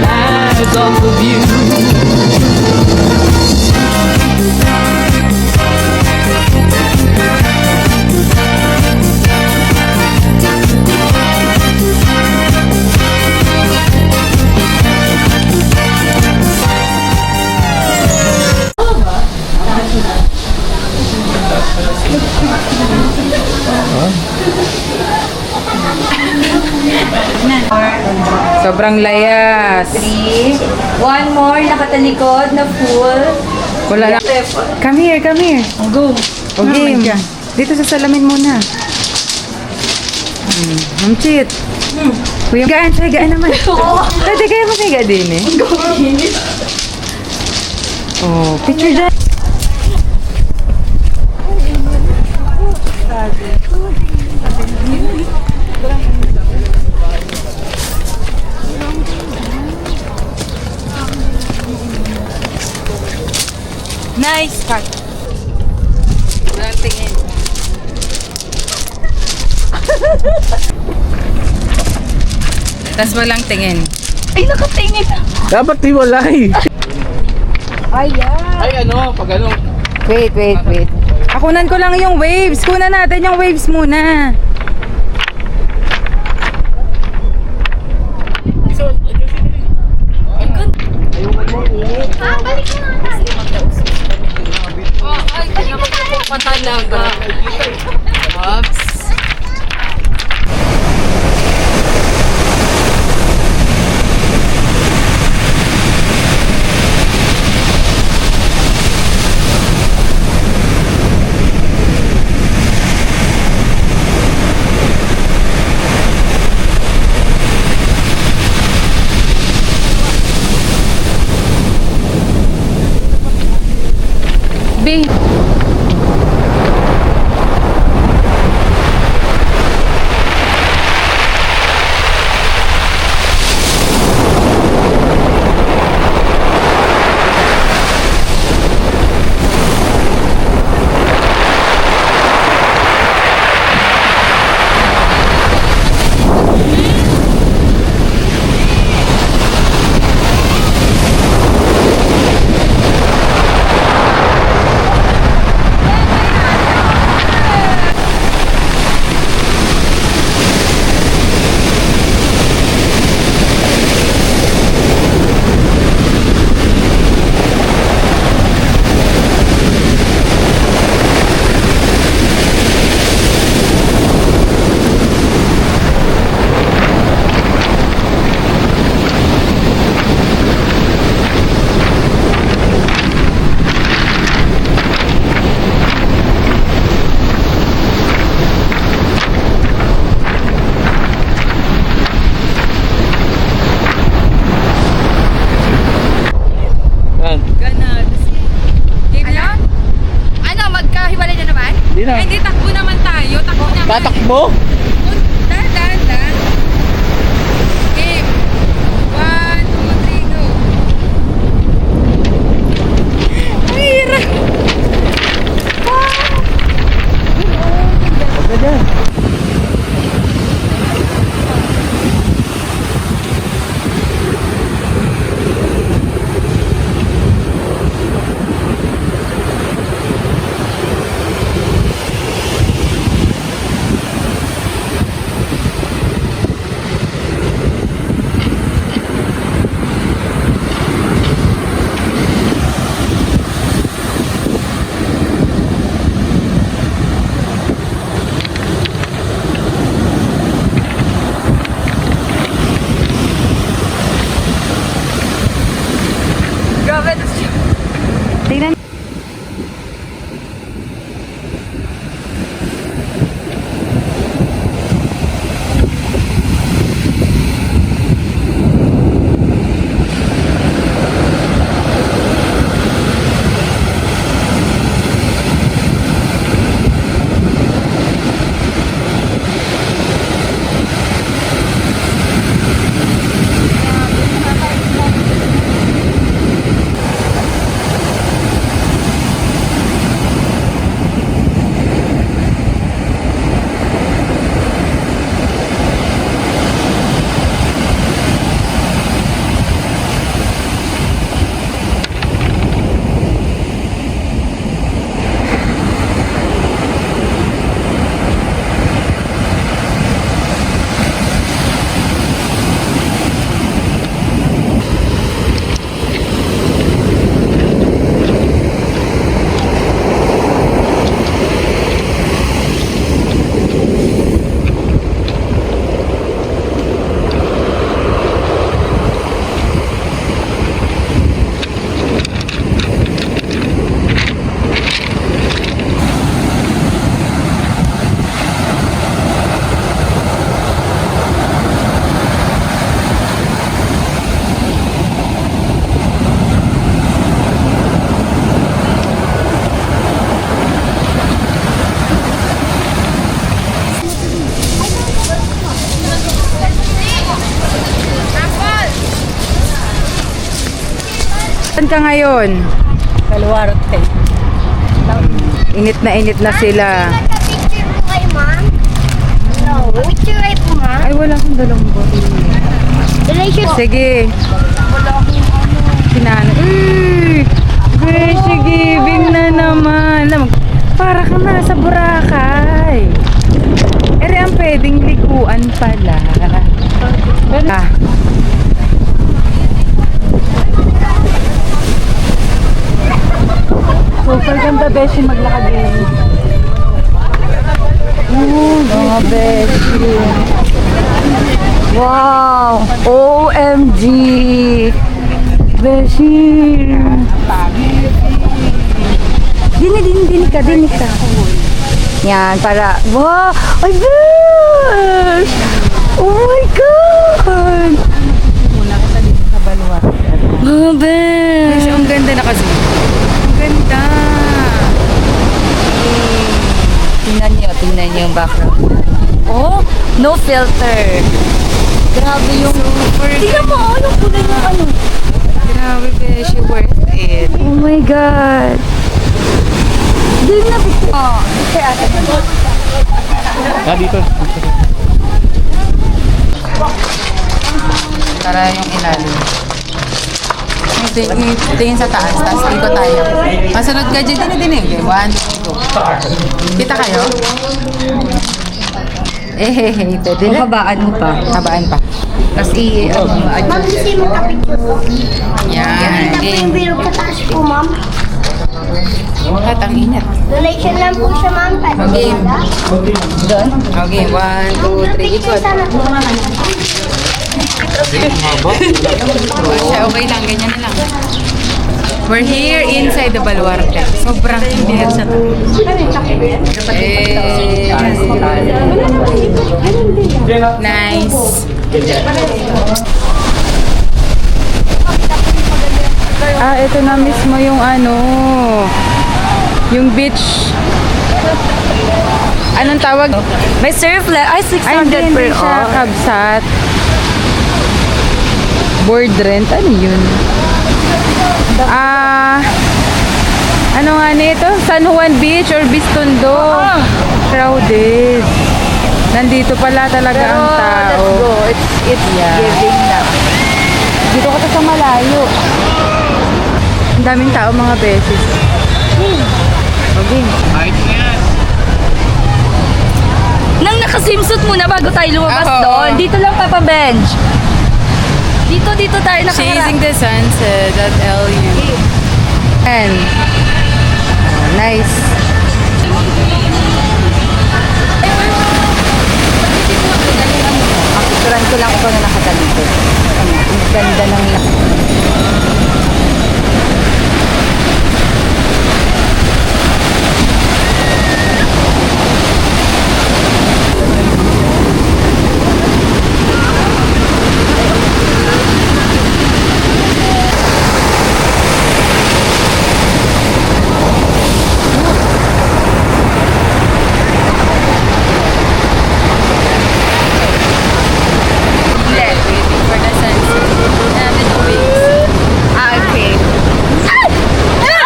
eyes off of you. Sobrang layas. 3. One more, nakatalikod na full. Wala na. Come here, come here. Go. Okay. Dito sa salamin muna. Mamchit. Kuya, gaan. Siya, gaan naman. Dati kaya masiga din eh. Oh, picture dyan. Nice cut. Walang tingin. Tas walang tingin. Ay, nakatingin. Dapat hiwalay. Ayan. Ay ano, pag ano. Wait, wait, wait. Kunan ko lang yung waves. Kunan natin yung waves muna. Balik mo na tayo. Ay, pinapagpupo pa talaga. Oops. B. Yan. Ganun. Game na? Ano, magkahiwalay na naman? Hindi na. Ay, hindi, takbo naman tayo. Takbo naman. Tatakbo? Dahan. Game. 1, 2, 3, go. Ay, hirap. Huwag na dyan. Saan ka ngayon? Baluarte. Init na sila. Nagka-picture po kayo, ma'am? No. Picture kayo po, ma'am? Ay, wala akong dalawang bottle. Relation. Sige. Sinano. Uy! Beshi giving na naman. Para kang nasa Boracay. Ere ang pwedeng liguan pala. Ah. Super ganda, Beshi, maglakad din. Mga Beshi. Wow! OMG! Beshi! Dini ka. Yan, para, wow! Ay, Besh! Oh my God! Muna kita dito sa Baluarte. Mga Besh! Ang ganda na kasi. Ang ganda! Tingnan niyo yung background. Oh, no filter. Grabe yung... Super Tingnan mo, yung kulay ng ano. Grabe, Beshi, worth it. Oh my God. Hindi na picture. Oh, kaya ate. Ah, dito. Tara yung ilalim. Tingin sa taas, tapos ikot tayo. Masunod ka dyan, dinig. 1, 2, go. Kita kayo? Pwede na. Habaan mo pa. Habaan pa. Tapos Ma'am, kasi magka-picture po. Yan. Nakita po yung bilog sa taas po, ma'am. At ang init. Donation lang po siya, ma'am. Pwede Okay. ba? doon. Okay, 1, 2, 3, Picture ikot. sana po. Siya, okay lang, ganyan na lang. We're here inside the Baluarte. Sobrang init sa nice. Ah, ito na mismo yung ano, yung beach. Anong tawag? May surf ay Ay, 600 per hindi siya hour. kabsat. Board rent, ano yun? Ano nga nito? San Juan Beach or Bistondo? Crowded. Nandito pala talaga ang tao. Let's go. It's Yeah. giving na. Dito ka sa malayo. Ang daming tao, mga beses. Okay. Kahit na yan. Nang naka-swimsuit muna bago tayo lumabas Oo. doon. Dito lang papa-bench. Dito tayo nakaharap. Chasing the sunset.lu. And nice. Picturean ko lang ikaw na nakatalikod. Ang ganda ng Waiting for the sunset. Namin the waves. okay. Ay! No!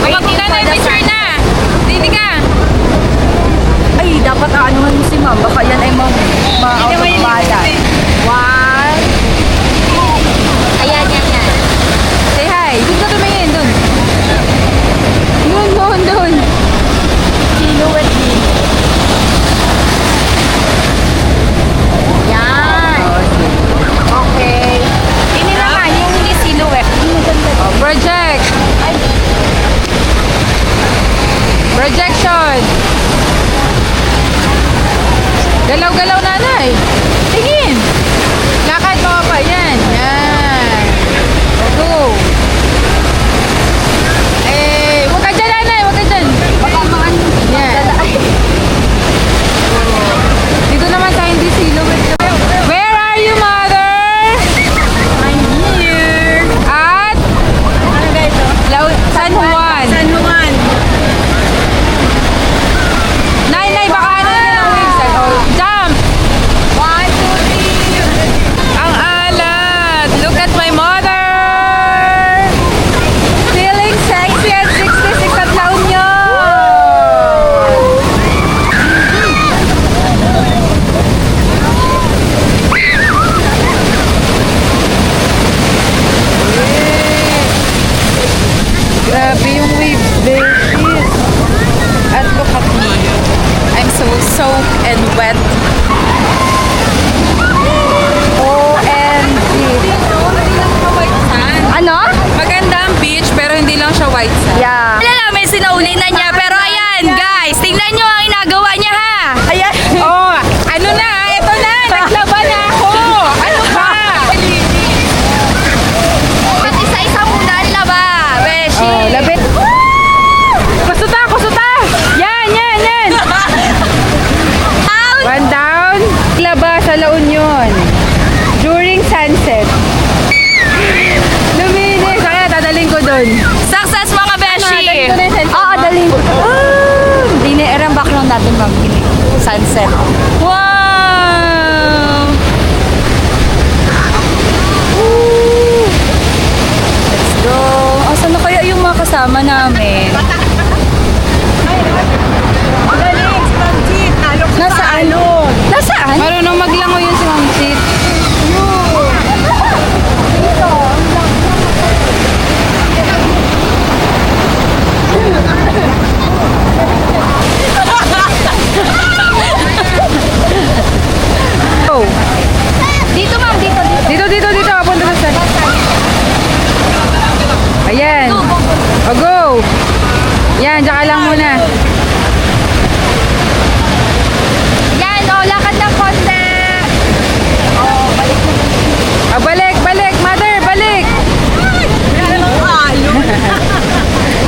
Wait, na picture na! Dini ka! Ay, dapat aanuhan mo si ma'am. Baka yan ay ma-out of balance. One. Ayan, yan, yan. Say hi! Doon ka tumingin, doon. Doon. Silhouette din. Yan. Okay. Ini naman, yung hindi silhouette. Oh, project! Projection! Galaw-galaw, nanay! Tingin! Lakad mo pa, yan! Yan! Go! Eh, huwag ka dyan, nanay! Huwag ka dyan! Baka mga Yan! Dito naman sa hindi silhouette. Where are you, mother? I'm here! At? Ano ba ito? San Juan! San Juan! Nay, baka ano yun ang waves? Oh, jump! 1, 2, 3! natin mamili. Sunset. Wow! Woo! Let's go. Asan na kaya yung mga kasama namin? Nasaan? Nasaan? Marunong maglango yun si Ma'am Chit. Oh. Dito ma'am, dito. Dito, kapunta sa side. Ayan. O, go. Yan, tsaka lang muna. Yan, lakad ng konti. Balik, mother, balik.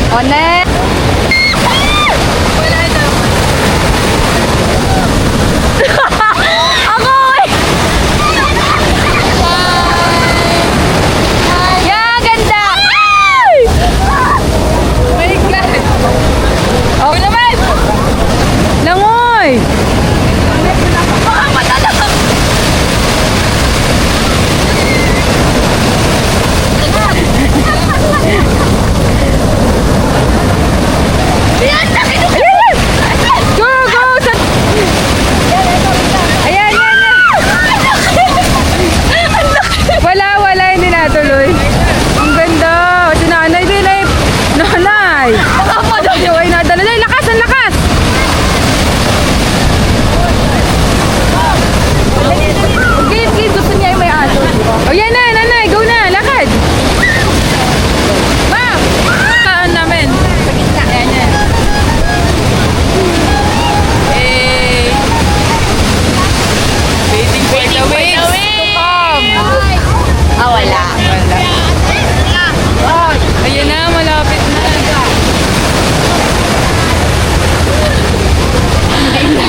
O, next. Yan, ganda. Okay naman. Langoy. Go, go. Ayan, yan. Wala, hindi natuloy. Ang ganda. Si nanay din ay, nanay. Yung ay nadala. Ay, lakas, ang lakas. Game, gusto niya yung may aso. O yan na, nanay. Go na, lakad. Ma'am. Saan namin? Ayan, yan. Eh. Waiting for the waves to come. Wala. Ayan na, malapit na.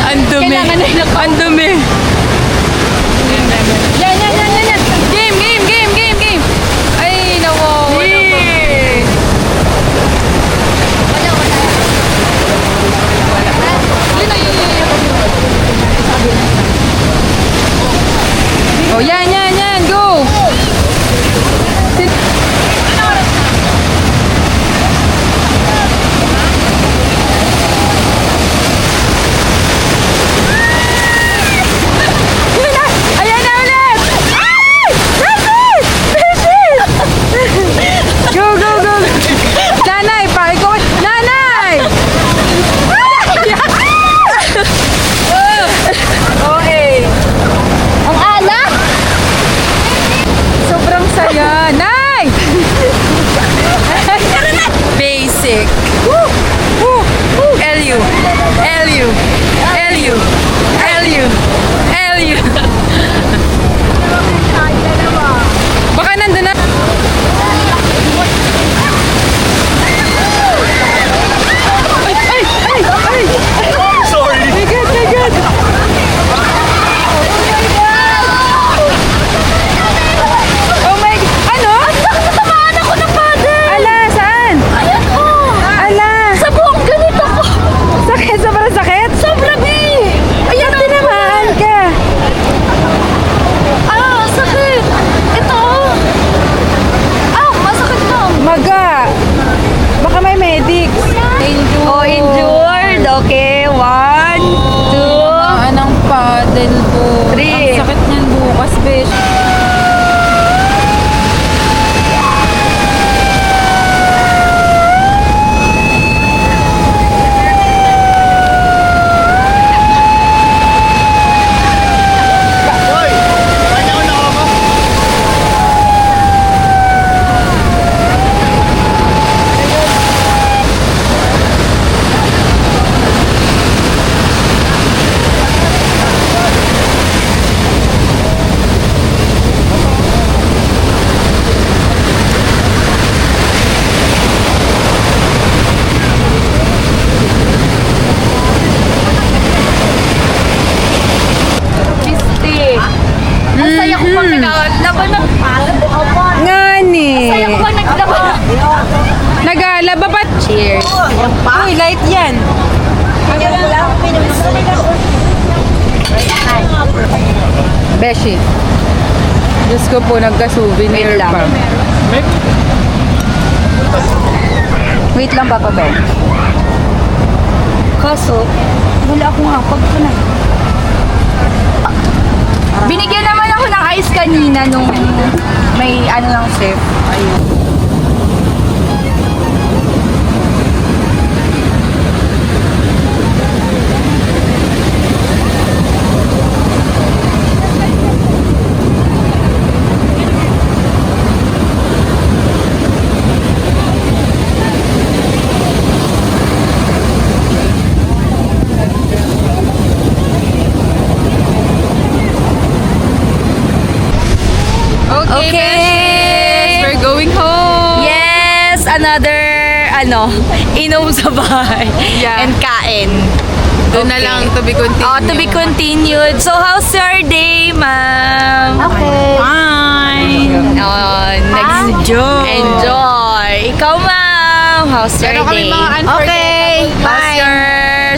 Ang dumi. Kailangan na Ang dumi. Yan. Game. Ay, nawawa. Oh, yan. Go. Ayan na ulit! Ay! Bisit! Go! Nanay, ikaw. Nanay! Okay. Ang ala? Beshi. Diyos ko po, nagka-souvenir Wait lang. pa. Wait lang, Papa Ben. Kaso, wala akong hapag ko na. Binigyan naman ako ng ice kanina nung may ano ng chef. Ayun. Okay, Okay. We're going home. Yes! Another, inom sa bahay. Yeah. And kain. Doon na Okay. lang to be continued. Oh, to be continued. So, how's your day, ma'am? Okay. Fine. Oh, Enjoy. Enjoy. Ikaw, ma'am. How's your Meron kami day? mga unforgettable. Okay. How's Bye. your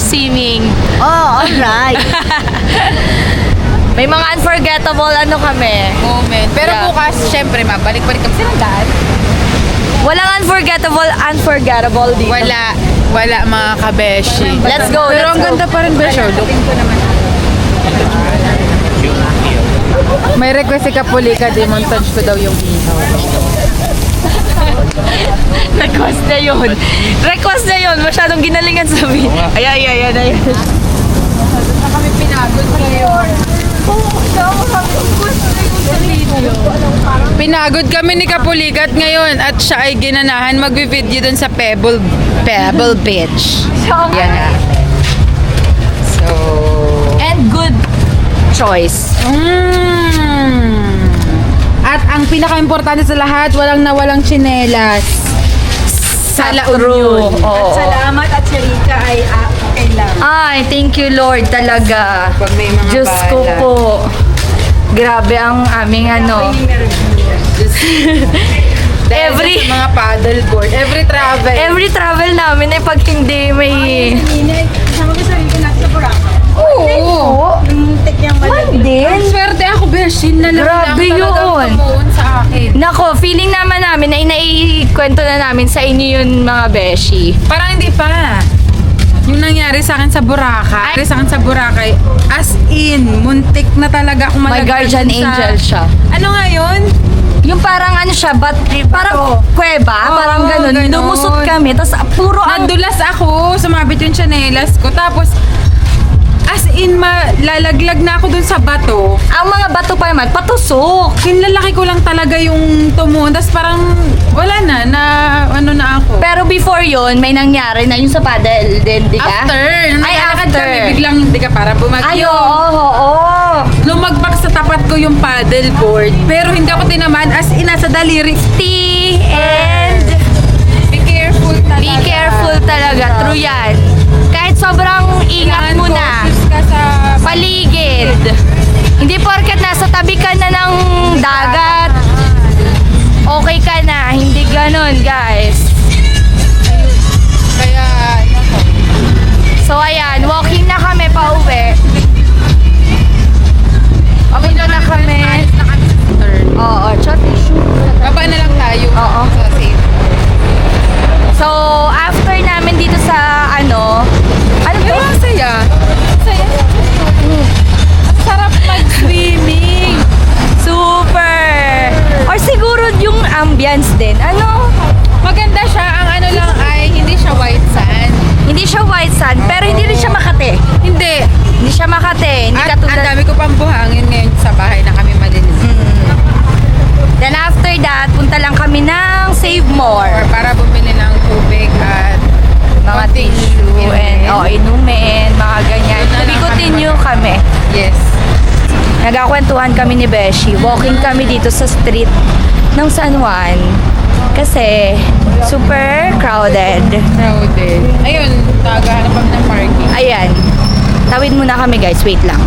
swimming? Oh, alright. May mga unforgettable kami. Moment. Pero Yeah. bukas, syempre, mabalik-balik kami sa daan. Walang unforgettable dito. Wala mga kabeshi. Let's go, Pero let's ang go. ganda pa rin, Beshi. May request si Kapulika, demontage ko daw yung ihaw. Request na yun. Request na yun. Masyadong ginalingan sabi. Ayan. Kami pinagod ngayon. Pinagod kami ni Kapulikat ngayon at siya ay ginanahan magbi-video dun sa Pebble Beach. Yan na. So, And good choice. At ang pinaka-importante sa lahat, walang tsinelas. Sa La Union. Oo. Salamat at si Rika ay okay lang. Ay, thank you Lord talaga. Pag may mga Diyos ko bala. po. Grabe ang aming Every Every- mga paddleboard, every travel. every travel namin ay pag hindi may... Oo. Din. Ang swerte ako, Beshin, na lang Grabe talagang yun. tumuon sa akin. Nako, feeling naman namin ay naikwento na namin sa inyo yun mga beshi. Parang hindi pa. Yung nangyari sa akin sa Boracay. Sa akin sa Boracay, as in, muntik na talaga akong My malaglag guardian dun sa... angel siya. Ano nga yun? Yung parang siya, parang kuweba, Oo, parang ganun. ganun. Lumusot kami, tapos puro ang... Nadulas ako, sumabit yung chanelas ko. Tapos, as in, lalaglag na ako dun sa bato. Ang mga bato pa naman, patusok. Kinlalaki ko lang talaga yung tumuon. Tapos parang, wala na ano na ako. Pero before yon may nangyari na yung sa paddle din, di ka? After, nung Ay, naglalakad after. kami, biglang hindi ka para bumagyo. Ay, oo. Lumagpak sa tapat ko yung paddleboard. Pero hindi ako tinamaan as in nasa daliri. And Be careful talaga. be careful talaga. True yan. Kahit sobrang ingat mo na. Cautious ka sa... Paligid. Hindi porket nasa tabi ka na ng dagat. Okay ka na. Hindi ganun, guys. Kaya, nako. So, ayan. Walking na kami pa uwi. Okay na kami. Alis na kami sa turn. Oo, chat issue. Baba na lang tayo. Oo. Sa safe. So, after namin dito sa ano to? Pero ang saya. Saya. Ang sarap mag-swimming. Super! Or siguro yung ambience din. Maganda siya. Ang ano lang ay hindi siya white sand. Hindi siya white sand, pero hindi rin siya Makati. Hindi. Hindi siya Makati. Hindi At katulad. ang dami ko pang buhangin ngayon sa bahay na kami malinis. Then after that, punta lang kami ng Save Or More. para bumili ng tubig at Mga konting tissue and inumin. inumin, mga ganyan. Doon na lang Continue kami. Yes. Nagkakwentuhan kami ni Beshi. Walking kami dito sa street ng San Juan. Kasi super crowded. Crowded. Ayun, tagahanap kami ng parking. Ayan. Tawid muna kami guys. Wait lang.